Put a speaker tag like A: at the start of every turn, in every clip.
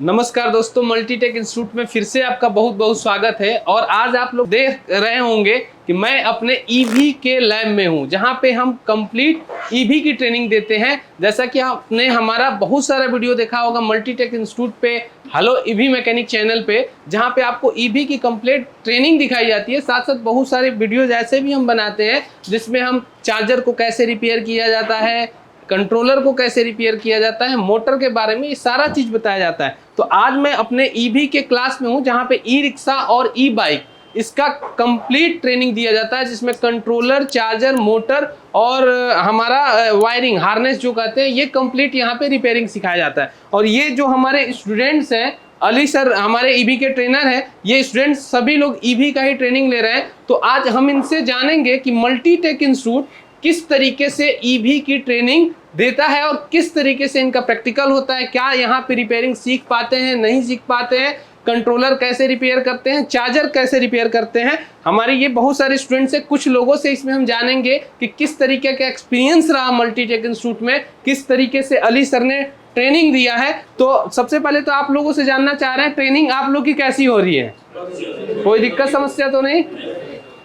A: नमस्कार दोस्तों, Multitech institute में फिर से आपका बहुत बहुत स्वागत है। और आज आप लोग देख रहे होंगे कि मैं अपने ईवी के लैब में हूं, जहां पे हम कंप्लीट ईवी की ट्रेनिंग देते हैं। जैसा कि आपने हमारा बहुत सारा वीडियो देखा होगा मल्टीटेक इंस्टीट्यूट पे, हेलो ईवी मैकेनिक चैनल पे, जहां पे आपको ईवी की कंप्लीट ट्रेनिंग दिखाई जाती है। साथ साथ बहुत सारे वीडियोज ऐसे भी हम बनाते हैं जिसमें हम चार्जर को कैसे रिपेयर किया जाता है, कंट्रोलर को कैसे रिपेयर किया जाता है, मोटर के बारे में ये सारा चीज बताया जाता है। तो आज मैं अपने ईवी के क्लास में हूं, जहां पे ई रिक्शा और ई बाइक इसका कंप्लीट ट्रेनिंग दिया जाता है, जिसमें कंट्रोलर, चार्जर, मोटर और हमारा वायरिंग हार्नेस जो कहते हैं, ये कंप्लीट यहाँ पे रिपेयरिंग सिखाया जाता है। और ये जो हमारे स्टूडेंट्स हैं, अली सर हमारे ईवी के ट्रेनर हैं, ये स्टूडेंट्स सभी लोग ईवी का ही ट्रेनिंग ले रहे हैं। तो आज हम इनसे जानेंगे कि मल्टीटेक इंस्टीट्यूट किस तरीके से ईवी की ट्रेनिंग देता है और किस तरीके से इनका प्रैक्टिकल होता है, क्या यहाँ पे रिपेयरिंग सीख पाते हैं, नहीं सीख पाते हैं, कंट्रोलर कैसे रिपेयर करते हैं, चार्जर कैसे रिपेयर करते हैं। हमारे ये बहुत सारे स्टूडेंट्स हैं, कुछ लोगों से इसमें हम जानेंगे कि किस तरीके का एक्सपीरियंस रहा मल्टीटेक इंस्टीट्यूट में, किस तरीके से अली सर ने ट्रेनिंग दिया है। तो सबसे पहले तो आप लोगों से जानना चाह रहे हैं, ट्रेनिंग आप लोग की कैसी हो रही है? कोई दिक्कत समस्या तो नहीं?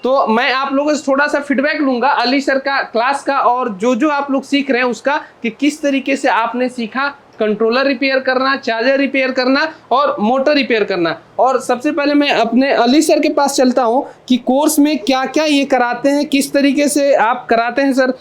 A: तो मैं आप लोगों से थोड़ा सा फीडबैक लूंगा अली सर का क्लास का, और जो आप लोग सीख रहे हैं उसका, कि किस तरीके से आपने सीखा कंट्रोलर रिपेयर करना, चार्जर रिपेयर करना और मोटर रिपेयर करना। और सबसे पहले मैं अपने अली सर के पास चलता हूं कि कोर्स में क्या क्या ये कराते हैं, किस तरीके से आप कराते हैं सर।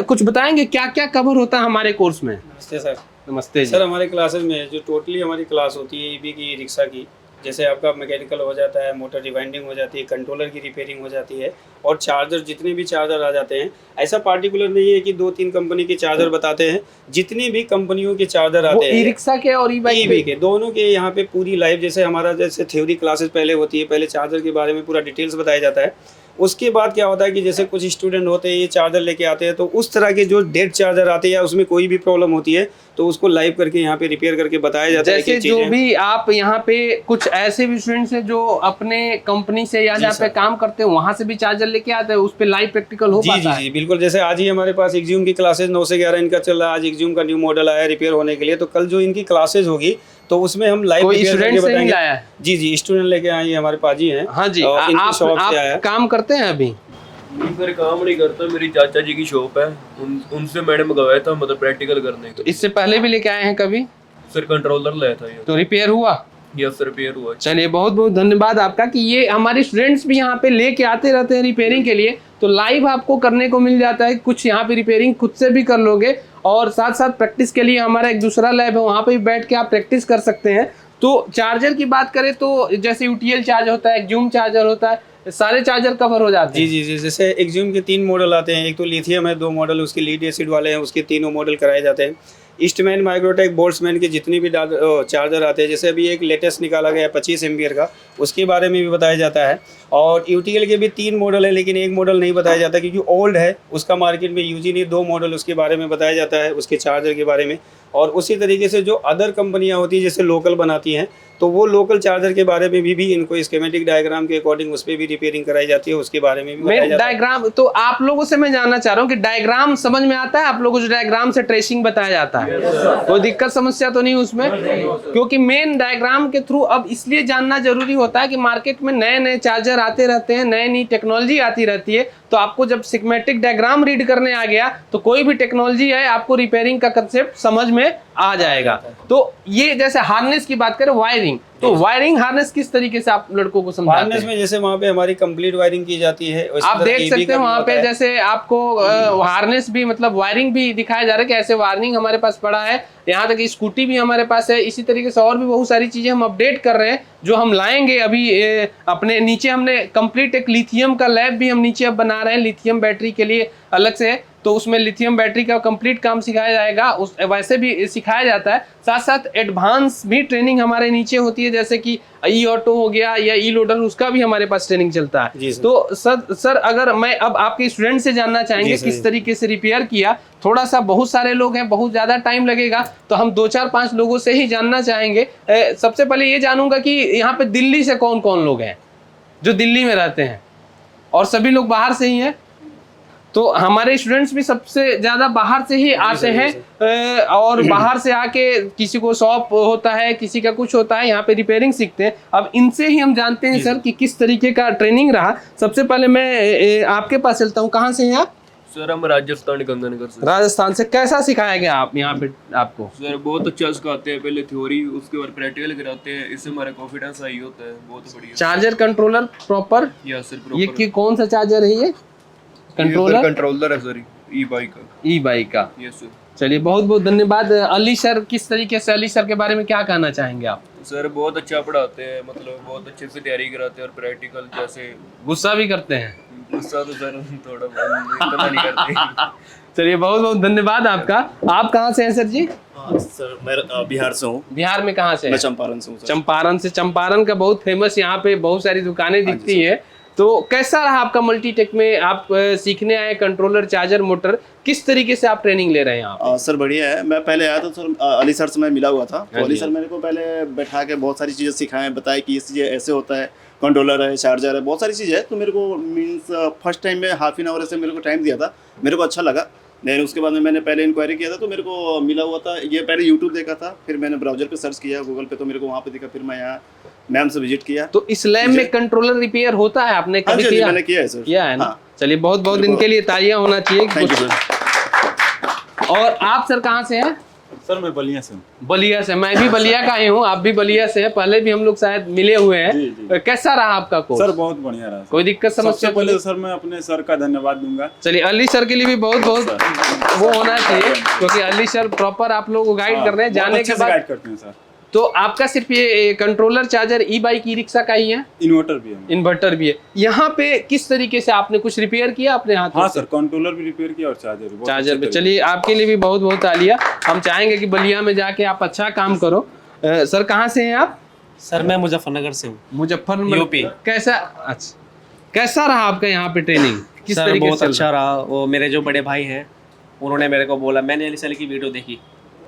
A: कुछ बताएंगे क्या क्या कवर होता है हमारे कोर्स में?
B: नमस्ते सर।
A: नमस्ते जी।
B: सर, हमारे क्लासेस में जो टोटली हमारी क्लास होती है ईवी की, रिक्शा की, जैसे आपका मैकेनिकल हो जाता है, मोटर रिवाइंडिंग हो जाती है, कंट्रोलर की रिपेयरिंग हो जाती है, और चार्जर, जितने भी चार्जर आ जाते हैं, ऐसा पार्टिकुलर नहीं है कि 2-3 कंपनी के चार्जर बताते हैं, जितनी भी कंपनियों के चार्जर आते हैं,
A: ई रिक्शा के और ई बाइक
B: ईवी के, दोनों के यहाँ पे पूरी लाइव, जैसे हमारा जैसे थ्योरी क्लासेस पहले होती है, पहले चार्जर के बारे में पूरा डिटेल्स बताया जाता है। उसके बाद क्या होता है कि जैसे कुछ स्टूडेंट होते हैं, ये चार्जर लेके आते हैं, तो उस तरह के जो डेड चार्जर आते हैं या उसमें कोई भी प्रॉब्लम होती है, तो उसको लाइव करके यहाँ पे रिपेयर करके बताया जाता है।
A: जैसे जो भी आप यहाँ पे कुछ ऐसे भी स्टूडेंट्स हैं जो अपने कंपनी से या जहाँ पे काम करते हैं वहां से भी चार्जर लेके आते हैं, उस पे लाइव प्रैक्टिकल हो पाता है?
B: जी बिल्कुल। जैसे आज ही हमारे पास एक्ज्यूम की क्लासेस 9 से 11 इनका चल रहा है। आज एक्ज्यूम का न्यू मॉडल आया रिपेयर होने के लिए, तो कल जो इनकी क्लासेस होगी तो उसमें हम लाइव रिपेयर करके बताएंगे। जी, स्टूडेंट लेके आए हमारे पास ही हैं। हाँ जी, इनकी शॉप से आया।
A: काम करते हैं अभी?
C: नहीं सर, काम नहीं करता, मेरी चाचा जी की शॉप है, उनसे मैंने मंगवाया था, मतलब प्रैक्टिकल करने के।
A: तो इससे पहले भी लेके आए हैं कभी?
C: सर कंट्रोलर लाया था ये।
A: तो रिपेयर हुआ?
C: यस सर, रिपेयर हुआ।
A: चलिए, बहुत बहुत धन्यवाद आपका कि ये हमारे स्टूडेंट्स भी यहाँ पे लेके आते रहते हैं रिपेयरिंग के लिए, तो लाइव आपको करने को मिल जाता है। कुछ यहाँ पे रिपेयरिंग खुद से भी कर लोगे, और साथ साथ प्रैक्टिस के लिए हमारा एक दूसरा लैब है, वहाँ पे भी बैठ के आप प्रैक्टिस कर सकते हैं। तो चार्जर की बात करें तो जैसे यूटीएल चार्ज होता है, एक्ज्यूम चार्जर होता है, सारे चार्जर कवर हो जाते हैं।
B: जी, जैसे एक्ज्यूम के 3 मॉडल आते हैं। एक तो लिथियम है, 2 मॉडल उसके लीड एसिड वाले हैं, उसके तीनों मॉडल कराए जाते हैं। ईस्टमैन, माइक्रोटेक, बोल्ट्समैन के जितने भी चार्जर आते हैं, जैसे अभी एक लेटेस्ट निकाला गया है 25 एम्पियर का, उसके बारे में भी बताया जाता है। और यूटीएल के भी 3 मॉडल है, लेकिन एक मॉडल नहीं बताया जाता क्योंकि ओल्ड है, उसका मार्केट में यूज ही नहीं। 2 मॉडल उसके बारे में बताया जाता है, उसके चार्जर के बारे में। और उसी तरीके से जो अदर कंपनियां होती हैं, जैसे लोकल बनाती हैं, तो वो लोकल चार्जर के बारे में भी इनको स्कीमेटिक डायग्राम के अकॉर्डिंग उस पर भी रिपेयरिंग कराई जाती है, उसके बारे में भी बताया जाता है।
A: डायग्राम तो आप लोगों से मैं जानना चाह रहा हूँ कि डायग्राम समझ में आता है आप लोगों को? जो डायग्राम से ट्रेसिंग बताया जाता है, कोई दिक्कत समस्या तो नहीं उसमें? क्योंकि मेन डायग्राम के थ्रू अब इसलिए जानना जरूरी होता है कि मार्केट में नए नए चार्जर आते रहते हैं, नई नई टेक्नोलॉजी आती रहती है। तो आपको जब स्कीमेटिक डायग्राम रीड करने आ गया तो कोई भी टेक्नोलॉजी है, आपको रिपेयरिंग का कंसेप्ट समझ में आ जाएगा। तो ये जैसे हार्नेस की बात करें, वायरिंग, तो वायरिंग हार्नेस किस तरीके से आप लड़कों को समझाते हैं?
B: हार्नेस में जैसे वहाँ पे हमारी कंप्लीट वायरिंग की जाती है।
A: आप देख सकते हैं वहाँ पे जैसे आपको हार्नेस भी, मतलब वायरिंग भी दिखाया जा रहा है कि ऐसे वायरिंग हमारे पास पड़ा है। यहाँ तक स्कूटी भी हमारे पास है। इसी तरीके से और भी बहुत सारी चीजें हम अपडेट कर रहे हैं, जो हम लाएंगे अभी। अपने नीचे हमने कंप्लीट एक लिथियम का लैब भी हम नीचे अब बना रहे हैं, लिथियम बैटरी के लिए अलग से। तो उसमें लिथियम बैटरी का कंप्लीट काम सिखाया जाएगा, उस वैसे भी सिखाया जाता है। साथ साथ एडवांस भी ट्रेनिंग हमारे नीचे होती है, जैसे कि ई ऑटो हो गया या ई लोडर, उसका भी हमारे पास ट्रेनिंग चलता है। तो सर अगर मैं अब आपके स्टूडेंट से जानना चाहेंगे किस तरीके से रिपेयर किया, थोड़ा सा, बहुत सारे लोग हैं, बहुत ज्यादा टाइम लगेगा, तो हम 2-4-5 लोगों से ही जानना चाहेंगे। सबसे पहले ये जानूंगा कि यहाँ पे दिल्ली से कौन कौन लोग हैं जो दिल्ली में रहते हैं, और सभी लोग बाहर से ही हैं? तो हमारे स्टूडेंट्स भी सबसे ज्यादा बाहर से ही आते हैं और बाहर से आके किसी को शॉप होता है, किसी का कुछ होता है, यहाँ पे रिपेयरिंग सीखते हैं। अब इनसे ही हम जानते हैं सर कि किस तरीके का ट्रेनिंग रहा। सबसे पहले मैं आपके पास चलता हूँ। कहाँ से हैं आप?
C: सर हम राजस्थान गंगानगर से।
A: राजस्थान से। कैसा सिखाया गया आप यहाँ पे आपको?
C: सर बहुत अच्छा सिखाते हैं, पहले थ्योरी उसके बाद प्रैक्टिकल कराते हैं, इससे हमारा कॉन्फिडेंस हाई होता है, बहुत बढ़िया।
A: Charger controller proper?
C: या सर
A: ये कि कौन सा चार्जर है ये?
C: कंट्रोलर है सर, ई बाइक का। Yes sir.
A: चलिए बहुत बहुत धन्यवाद। अली सर, किस तरीके से अली सर के बारे में क्या कहना चाहेंगे आप?
C: सर बहुत अच्छा पढ़ाते हैं, मतलब बहुत अच्छे से तैयारी कराते हैं, और प्रैक्टिकल जैसे
A: गुस्सा भी करते हैं?
C: गुस्सा तो सर थोड़ा बहुत इतना नहीं करते।
A: चलिए बहुत बहुत धन्यवाद आपका। आप कहाँ से हैं सर जी?
D: सर मैं बिहार से हूँ।
A: बिहार में कहाँ से हैं?
D: मैं चंपारण से हूँ सर।
A: चंपारण से। चंपारण का बहुत फेमस यहाँ पे बहुत सारी दुकानें दिखती है। तो कैसा रहा आपका मल्टीटेक में? आप सीखने आए कंट्रोलर, चार्जर, मोटर, किस तरीके से आप ट्रेनिंग ले रहे हैं आप?
D: सर बढ़िया है। मैं पहले आया था सर, अली सर से मैं मिला हुआ था। तो अली सर मेरे को पहले बैठा के बहुत सारी चीज़ें सिखाए, बताया कि ये चीज़ें ऐसे होता है, कंट्रोलर है, चार्जर है, बहुत सारी चीज़ें है। तो मेरे को मीन्स फर्स्ट टाइम में हाफ एन आवर से मेरे को टाइम दिया था, मेरे को अच्छा लगा। देन उसके बाद में मैंने पहले इंक्वायरी किया था, तो मेरे को मिला हुआ था। ये पहले यूट्यूब देखा था, फिर मैंने ब्राउजर पे सर्च किया गूगल पे, तो मेरे को वहाँ पे दिखा, फिर मैं यहाँ मैम से विजिट किया।
A: तो इस लैब में कंट्रोलर रिपेयर होता है? आपने कभी किया?
D: मैंने किया है सर।
A: किया है ना?
D: हाँ।
A: चलिए बहुत बहुत इनके लिए तालियां होना चाहिए।
D: Thank you sir.
A: और आप सर कहाँ से हैं?
E: सर मैं बलिया से हूँ।
A: बलिया से। मैं भी बलिया का ही हूँ, आप भी बलिया से हैं। पहले भी हम लोग शायद मिले हुए हैं। कैसा रहा आपका कोर्स?
E: सर बहुत बढ़िया रहा।
A: कोई दिक्कत समस्या?
E: सबसे पहले सर मैं अपने सर का धन्यवाद दूंगा।
A: चलिए अली सर के लिए भी बहुत बहुत वो होना चाहिए, क्योंकि अली सर प्रॉपर आप लोगों को गाइड कर रहे हैं। जाने के बाद
E: गाइड करते हैं सर।
A: तो आपका सिर्फ ये कंट्रोलर, चार्जर, ई बाइक, ई रिक्शा का ही है?
E: इन्वर्टर भी है,
A: इन्वर्टर भी है। यहाँ पे किस तरीके से आपने कुछ रिपेयर किया अपने हाथ?
E: हाँ सर, कंट्रोलर भी रिपेयर किया और चार्जर भी।
A: चार्जर भी। चलिए आपके लिए भी बहुत बहुत तालियां। हम चाहेंगे कि बलिया में जाके आप अच्छा काम करो। सर कहाँ से हैं आप?
F: सर मैं मुजफ्फरनगर से हूँ।
A: मुजफ्फरनगर,
F: यूपी।
A: कैसा? अच्छा, कैसा रहा आपका यहाँ पे ट्रेनिंग? किस
F: सर
A: तरीके
F: बहुत
A: से
F: अच्छा रहा। वो मेरे जो बड़े भाई हैं उन्होंने मेरे को बोला, मैंने अली सर की वीडियो देखी।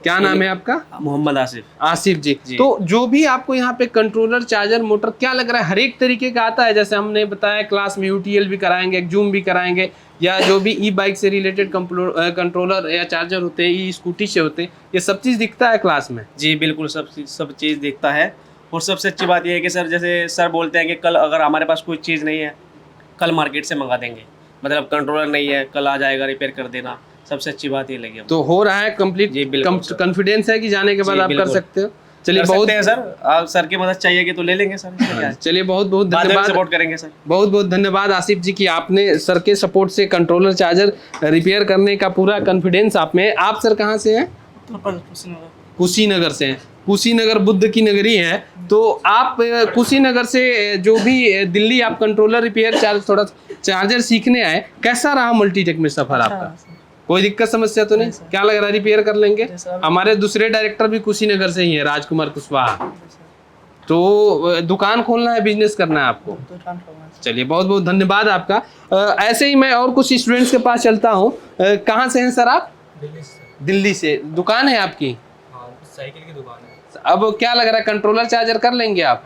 A: क्या नाम है आपका?
F: मोहम्मद आसिफ।
A: आसिफ जी। तो जो भी आपको यहाँ पे कंट्रोलर, चार्जर, मोटर क्या लग रहा है हर एक तरीके का आता है? जैसे हमने बताया क्लास में यूटीएल भी कराएंगे, जूम भी कराएंगे, या जो भी ई बाइक से रिलेटेड कंट्रोलर या चार्जर होते हैं, ई स्कूटी से होते हैं, ये सब चीज़ दिखता है क्लास में?
F: जी बिल्कुल, सब चीज़ दिखता है। और सबसे अच्छी बात यह है कि सर जैसे सर बोलते हैं कि कल अगर हमारे पास कोई चीज़ नहीं है, कल मार्केट से मंगा देंगे। मतलब कंट्रोलर नहीं है, कल आ जाएगा, रिपेयर कर देना। सबसे अच्छी बात ये लगी।
A: तो हो रहा है कंप्लीट?
F: जी बिल्कुल।
A: कॉन्फिडेंस है कि जाने के बाद आप कर सकते हो? चलिए बहुत
F: है सर, आप सर की मदद चाहिए कि तो ले लेंगे सर।
A: चलिए बहुत बहुत धन्यवाद,
F: सपोर्ट करेंगे सर।
A: बहुत बहुत धन्यवाद आसिफ जी की आपने सर के सपोर्ट से कंट्रोलर, चार्जर रिपेयर करने का पूरा कॉन्फिडेंस आप में। आप सर कहाँ से हैं? कुशीनगर से हैं। कुशीनगर बुद्ध की नगरी है। तो आप कुशीनगर से जो भी दिल्ली आप कंट्रोलर, रिपेयर, थोड़ा चार्जर सीखने आए, कैसा रहा मल्टीटेक में सफर आपका? कोई दिक्कत समस्या तो नहीं? क्या लग रहा है रिपेयर कर लेंगे? हमारे दूसरे डायरेक्टर भी कुशीनगर से ही है, राजकुमार कुशवाहा। तो दुकान खोलना है, बिजनेस करना है आपको? चलिए बहुत बहुत धन्यवाद आपका। ऐसे ही मैं और कुछ स्टूडेंट्स के पास चलता हूँ। कहाँ से हैं सर आप? दिल्ली से। दुकान है आपकी?
G: साइकिल की दुकान है।
A: अब क्या लग रहा है कंट्रोलर, चार्जर कर लेंगे आप?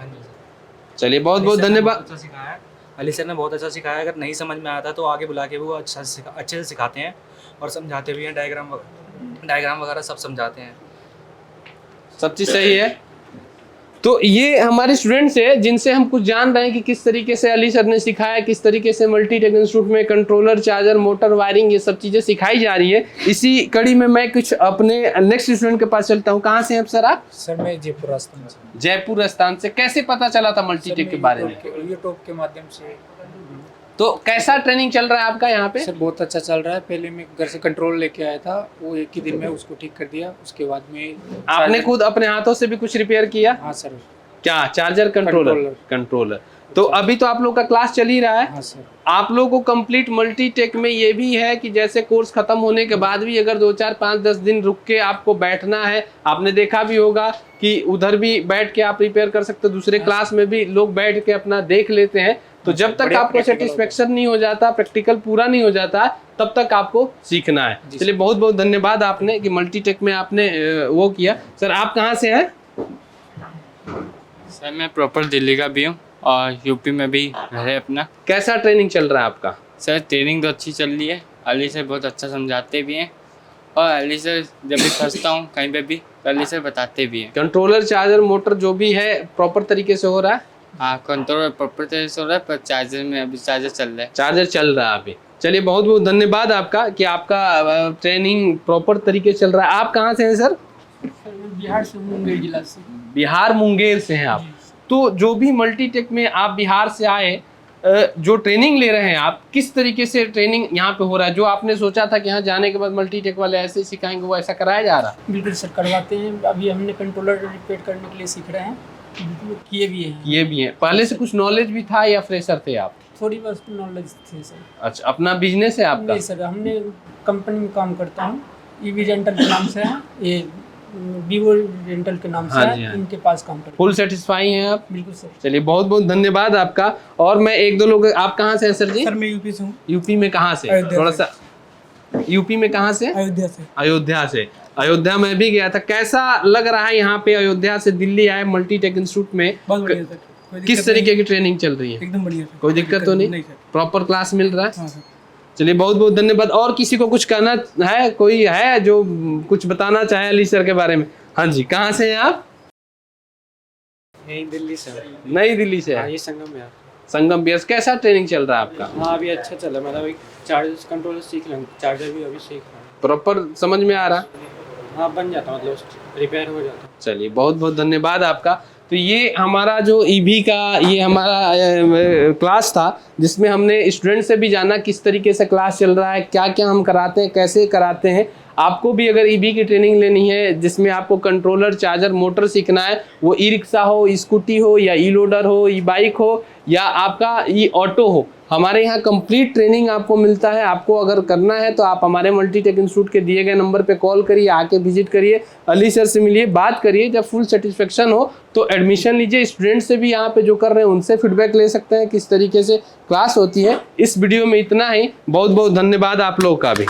A: चलिए बहुत बहुत धन्यवाद।
G: अच्छा सिखाया अली सर ने, बहुत अच्छा सिखाया। अगर नहीं समझ में आता तो आगे बुला के वो अच्छे से सिखाते हैं और समझाते भी हैं। डायग्राम वगैरह सब समझाते हैं।
A: सब चीज़ सही है। तो ये हमारे स्टूडेंट्स हैं जिनसे हम कुछ जान रहे हैं कि किस तरीके से अली सर ने सिखाया, किस तरीके से मल्टीटेक इंस्टीट्यूट में कंट्रोलर, चार्जर, मोटर, वायरिंग, ये सब चीज़ें सिखाई जा रही है। इसी कड़ी में मैं कुछ अपने नेक्स्ट स्टूडेंट के पास चलता हूँ। कहाँ से हैं सर आप?
H: सर मैं जयपुर राजस्थान से।
A: जयपुर राजस्थान से। कैसे पता चला था मल्टीटेक के बारे में?
H: यूट्यूब के माध्यम से।
A: तो कैसा ट्रेनिंग चल रहा है आपका यहाँ पे?
H: सर बहुत अच्छा चल रहा है। पहले मैं घर से कंट्रोल लेके आया था, वो एक ही दिन में उसको ठीक कर दिया। उसके बाद में
A: आपने खुद अपने हाथों से भी कुछ रिपेयर किया?
H: हाँ सर।
A: क्या चार्जर, कंट्रोलर? तो अभी तो आप लोग का क्लास चल ही रहा है।
H: हाँ सर।
A: आप लोग को कंप्लीट मल्टीटेक में ये भी है कि जैसे कोर्स खत्म होने के बाद भी अगर 2, 4, 5, 10 दिन रुक के आपको बैठना है, आपने देखा भी होगा कि उधर भी बैठ के आप रिपेयर कर सकते हो, दूसरे क्लास में भी लोग बैठ के अपना देख लेते हैं। तो जब तक आपको सेटिस्फेक्शन नहीं हो जाता, प्रैक्टिकल पूरा नहीं हो जाता, तब तक आपको सीखना है। चलिए बहुत बहुत धन्यवाद आपने कि मल्टीटेक में आपने वो किया। सर आप कहाँ से हैं?
I: सर मैं प्रॉपर दिल्ली का भी हूँ और यूपी में भी घर है अपना।
A: कैसा ट्रेनिंग चल रहा है आपका?
I: सर ट्रेनिंग तो अच्छी चल रही है। अली सर बहुत अच्छा समझाते भी हैं और अली सर जब भी फंसता हूँ कहीं पे भी तो अली सर बताते भी हैं।
A: कंट्रोलर चार्जर मोटर जो भी है प्रॉपर तरीके से हो रहा है?
I: हाँ कंट्रोल प्रॉपर तरीके से हो रहा है, पर चार्जर में अभी चार्जर चल रहा है।
A: चार्जर चल रहा है अभी। चलिए बहुत बहुत धन्यवाद आपका कि आपका ट्रेनिंग प्रॉपर तरीके से चल रहा है। आप कहाँ से हैं सर?
H: बिहार से, मुंगेर जिला से।
A: बिहार मुंगेर से हैं आप। तो जो भी मल्टीटेक में आप बिहार से आए, जो ट्रेनिंग ले रहे हैं आप, किस तरीके से ट्रेनिंग यहाँ पे हो रहा है? जो आपने सोचा था कि यहाँ जाने के बाद मल्टीटेक वाले ऐसे सिखाएंगे, वो ऐसा कराया जा रहा है?
H: बिल्कुल सर, करवाते हैं। अभी हमने कंट्रोलर रिपेयर करने के लिए सीख रहे हैं, किए भी हैं।
A: ये भी है। पहले से कुछ नॉलेज भी था या फ्रेशर थे आप?
H: थोड़ी बहुत नॉलेज थी सर।
A: अच्छा, अपना बिजनेस है आपका?
H: नहीं सर, हमने कंपनी में काम करता हूँ, ईवी रेंटल के नाम से है, ये वीवो रेंटल के नाम से
A: हाँ जी,
H: है,
A: हाँ।
H: इनके पास काम करता हूँ।
A: फुल सेटिस्फाई हैं आप?
H: बिल्कुल सर।
A: चलिए बहुत बहुत धन्यवाद आपका। और मैं एक दो लोग, आप कहाँ से हैं सर जी?
H: सर मैं यूपी से हूँ।
A: यूपी में कहाँ से?
H: अयोध्या
A: थोड़ा
H: से।
A: सा यूपी में कहाँ से?
H: अयोध्या से।
A: अयोध्या से। अयोध्या में भी गया था। कैसा लग रहा है यहाँ पे? अयोध्या से दिल्ली आए मल्टीटेक इंस्टीट्यूट में,
H: बहुत बढ़िया सर। कोई
A: किस
H: दिक्कत
A: तरीके की ट्रेनिंग चल रही है?
H: नहीं, एकदम बढ़िया सर।
A: कोई दिक्कत तो नहीं?
H: सर।
A: प्रॉपर क्लास मिल रहा है?
H: हाँ सर।
A: चलिए बहुत बहुत धन्यवाद। और किसी को कुछ कहना है? कोई है जो कुछ बताना चाहे अली सर के बारे में? हाँ जी, कहाँ से हैं आप?
F: यही दिल्ली से।
A: नई दिल्ली से है।
F: ये संगम है।
A: संगम बियर्स। कैसा ट्रेनिंग चल रहा है आपका?
F: हाँ अभी अच्छा चल रहा है, मतलब एक चार्जर कंट्रोलर सीख रहा हूँ, चार्जर भी अभी सीख रहा हूँ।
A: प्रॉपर समझ में आ रहा?
F: हाँ बन जाता, मतलब रिपेयर हो जाता।
A: चलिए बहुत बहुत धन्यवाद आपका। तो ये हमारा जो ईवी का ये हमारा क्लास था, जिसमें हमने स्टूडेंट से भी जाना किस तरीके से क्लास चल रहा है, क्या क्या हम कराते हैं, कैसे कराते हैं। आपको भी अगर ईवी की ट्रेनिंग लेनी है जिसमें आपको कंट्रोलर चार्जर मोटर सीखना है, वो ई रिक्शा हो, स्कूटी हो, या ई लोडर हो, ई बाइक हो, या आपका ई ऑटो हो, हमारे यहाँ कंप्लीट ट्रेनिंग आपको मिलता है। आपको अगर करना है तो आप हमारे मल्टीटेक इंस्टीट्यूट के दिए गए नंबर पे कॉल करिए, आके विजिट करिए, अली सर से मिलिए, बात करिए। जब फुल सेटिस्फेक्शन हो तो एडमिशन लीजिए। स्टूडेंट से भी यहाँ पे जो कर रहे हैं उनसे फीडबैक ले सकते हैं किस तरीके से क्लास होती है। इस वीडियो में इतना ही। बहुत बहुत धन्यवाद आप लोगों का भी।